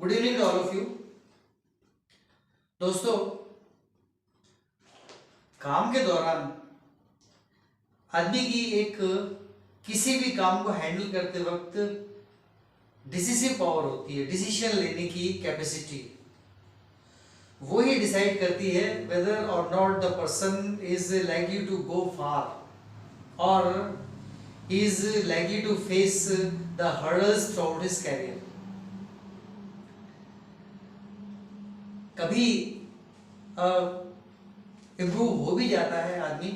Good evening all of you. दोस्तों, काम के दौरान आदमी की एक किसी भी काम को हैंडल करते वक्त डिसिसिव पावर होती है, डिसीजन लेने की कैपेसिटी। वो ये डिसाइड करती है वेदर और not the person is likely to go far और is likely to face the hurdles throughout his career. कभी इम्प्रूव हो भी जाता है आदमी,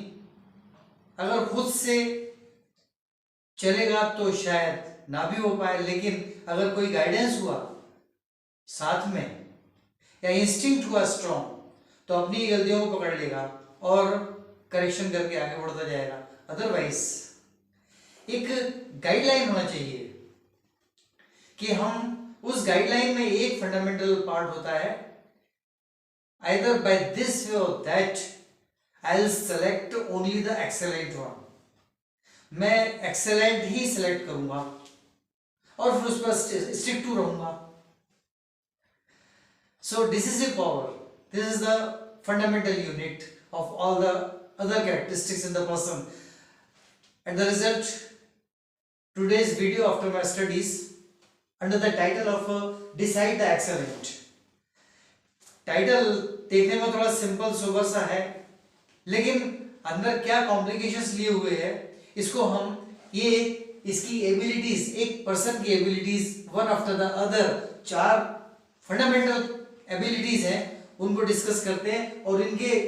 अगर खुद से चलेगा तो शायद ना भी हो पाए, लेकिन अगर कोई गाइडेंस हुआ साथ में या इंस्टिंक्ट हुआ स्ट्रॉन्ग तो अपनी गलतियों को पकड़ लेगा और करेक्शन करके आगे बढ़ता जाएगा। अदरवाइज एक गाइडलाइन होना चाहिए कि हम उस गाइडलाइन में एक फंडामेंटल पार्ट होता है, either by this way or that I'll select only the excellent one। मैं excellent ही select करूंगा और फिर उस पर stick to रहूंगा। So decisive power, this is the fundamental unit of all the other characteristics in the person, and the result today's video after my studies under the title of decide the excellent। Title देखने में थोड़ा simple sober सा है, लेकिन अंदर क्या complications लिए हुए हैं इसको हम इसकी एबिलिटीज, एक पर्सन की abilities one after the other, 4 fundamental abilities हैं, उनको डिस्कस करते हैं और इनके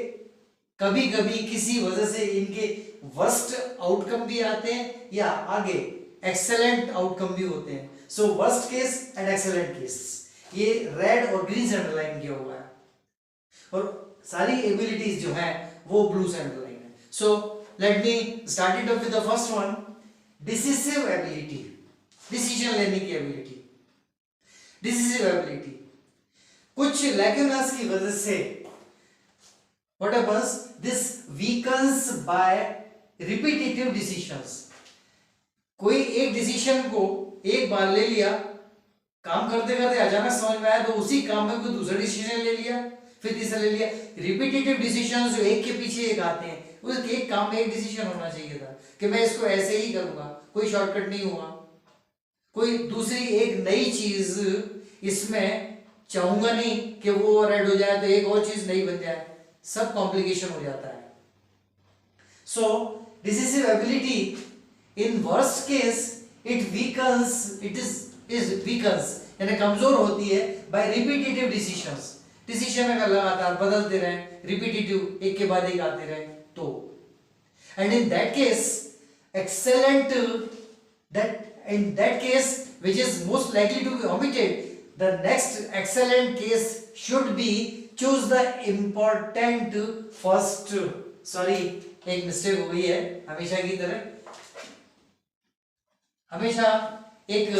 कभी कभी किसी वजह से इनके वर्स्ट आउटकम भी आते हैं या आगे एक्सेलेंट आउटकम भी होते हैं। So worst case and excellent case, ये रेड और ग्रीन से अंडरलाइन किया हुआ है और सारी एबिलिटीज जो हैं वो ब्लू से अंडरलाइन है। So let me start it up with the first one, decisive ability, decision लेने की एबिलिटी। डिसिसिव एबिलिटी कुछ लैक्यूनास की वजह से what happens, this weakens by repetitive decisions. कोई एक डिसीजन को एक बार ले लिया, काम करते करते अचानक समझ में आया तो उसी काम में कोई दूसरा डिसीजन ले लिया, फिर तीसरा ले लिया। रिपीटेटिव डिसीजंस जो एक के पीछे एक आते हैं, उस एक काम में एक डिसीजन होना चाहिए था कि मैं इसको ऐसे ही करूंगा, कोई शॉर्टकट नहीं हुआ, कोई दूसरी एक नई चीज इसमें चाहूंगा नहीं कि वो ओवरराइड हो जाए तो एक और चीज नई बन जाए, सब कॉम्प्लिकेशन हो जाता है। So decisive ability in worst case it weakens, is weakens यानी कमजोर होती है बाय रिपीटेटिव डिसीजंस। डिसीजन अगर लगातार बदलते रहे, रिपीटेटिव एक के बाद एक आते रहे तो, and in that case excellent, that in that case which is most likely to be omitted, the next excellent case should be choose the important first। Sorry, एक मिस्टेक हो गई है, हमेशा की तरह हमेशा एक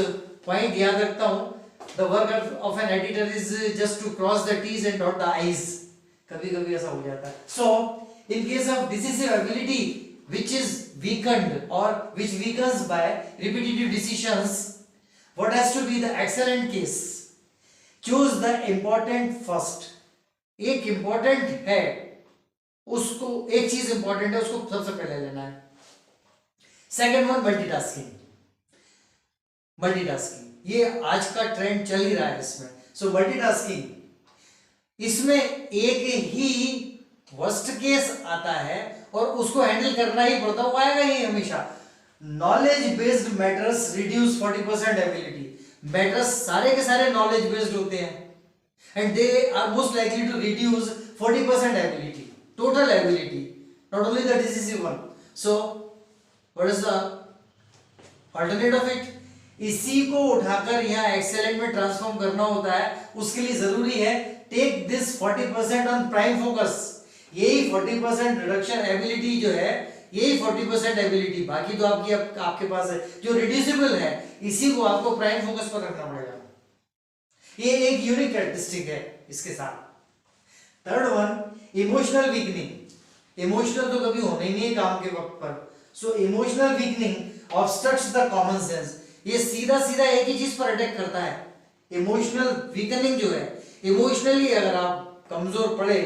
पॉइंट याद रखता हूं, the work of an editor is just to cross the t's and dot the i's। कभी कभी ऐसा हो जाता है। So in case of decisive ability which is weakened or which weakens by repetitive decisions, what has to be the excellent case? Choose the important first। एक important है, उसको एक चीज important है उसको सबसे पहले लेना है। Second one multitasking. मल्टीटास्किंग ये आज का ट्रेंड चल ही रहा है इसमें। सो मल्टीटास्किंग, इसमें एक ही वर्स्ट केस आता है और उसको हैंडल करना ही पड़ता, वो आएगा ही हमेशा। Knowledge based matters reduce 40% ability. Matters सारे के सारे नॉलेज बेस्ड होते हैं and they are most likely to reduce 40% ability, total ability, not only the decisive one. So what is the alternate of it? इसी को उठाकर यहाँ एक्सेलेंट में ट्रांसफॉर्म करना होता है। उसके लिए जरूरी है take this 40% on prime focus. यही 40% रिडक्शन एबिलिटी जो है, यही 40% एबिलिटी, बाकी तो आपके पास है जो रिड्यूसिबल है, इसी को आपको प्राइम फोकस पर रखना पड़ेगा। ये एक यूनिक कैरेक्टरिस्टिक है इसके साथ। Third one, emotional weakening. Emotional तो कभी होना ही नहीं है काम के वक्त पर। सो emotional weakening obstructs the common sense. ये सीधा सीधा एक ही चीज पर अटैक करता है, इमोशनल वीकनिंग जो है, इमोशनली अगर आप कमजोर पड़े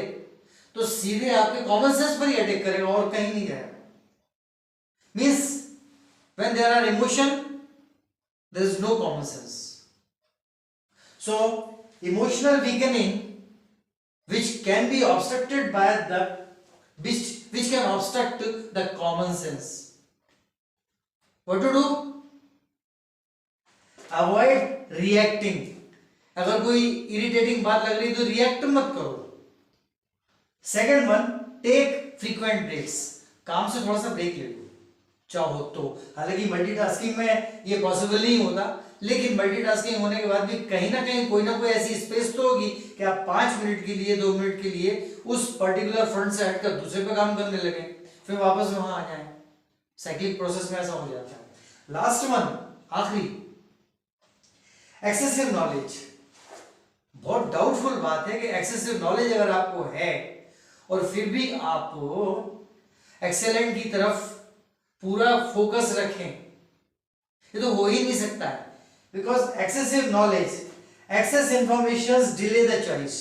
तो सीधे आपके कॉमन सेंस पर ही अटैक करेगा और कहीं नहीं जाएगा. Means when there are emotion there is no common sense. So emotional weakening which can be obstructed by the which can obstruct the common sense. What to do? Avoid reacting. अगर कोई irritating बात लग रही तो react मत करो. Second one, take frequent breaks. काम से थोड़ा सा ब्रेक ले लो चाहो तो. हालांकि मल्टीटास्किंग में ये पॉसिबल नहीं होता, लेकिन मल्टीटास्किंग होने के बाद भी कहीं ना कोई ऐसी स्पेस तो होगी कि आप 5 मिनट के लिए 2 मिनट के लिए उस पर्टिकुलर फ्रंट से हटकर दूसरे पे काम करने लगे, फिर वापस वहां आ जाए. साइक्लिक प्रोसेस में ऐसा हो जाता है. लास्ट वन, आखिरी, एक्सेसिव नॉलेज. बहुत डाउटफुल बात है कि एक्सेसिव नॉलेज अगर आपको है और फिर भी आप एक्सेलेंट की तरफ पूरा फोकस रखें, ये तो हो ही नहीं सकता है. Because excessive knowledge, access information delay the choice.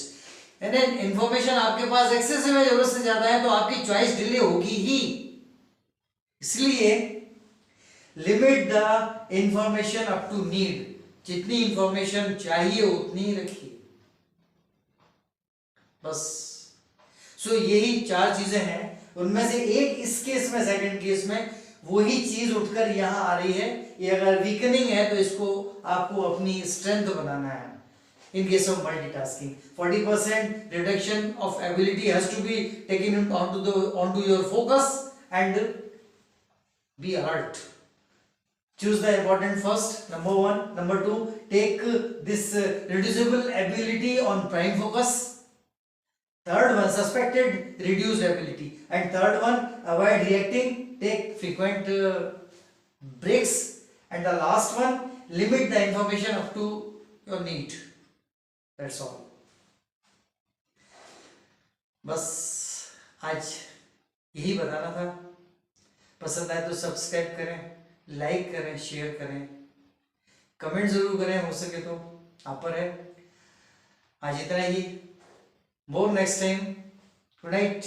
यानी इंफॉर्मेशन आपके पास एक्सेसिव है, जरूरत से ज्यादा है, तो आपकी चॉइस डिले होगी ही. इसलिए limit the information up to need. जितनी इंफॉर्मेशन चाहिए उतनी ही रखिए बस. सो यही 4 चीजें हैं. उनमें से एक इस केस में, सेकंड केस में वही चीज उठकर यहां आ रही है. ये अगर वीकनिंग है तो इसको आपको अपनी स्ट्रेंथ बनाना है. In case of multitasking, 40% reduction of ability has to be taken onto your focus and be alert. Choose the important first, number 1. Number 2, take this reducible ability on prime focus. Third one, suspected reduced ability. And third one, avoid reacting, take frequent breaks. And the last one, limit the information up to your need. That's all. बस आज यही बताना था. पसंद आए तो subscribe करें, like करें, शेयर करें, कमेंट जरूर करें, हो सके तो आप पर है. आज इतना ही. मोर नेक्स्ट टाइम. Good night.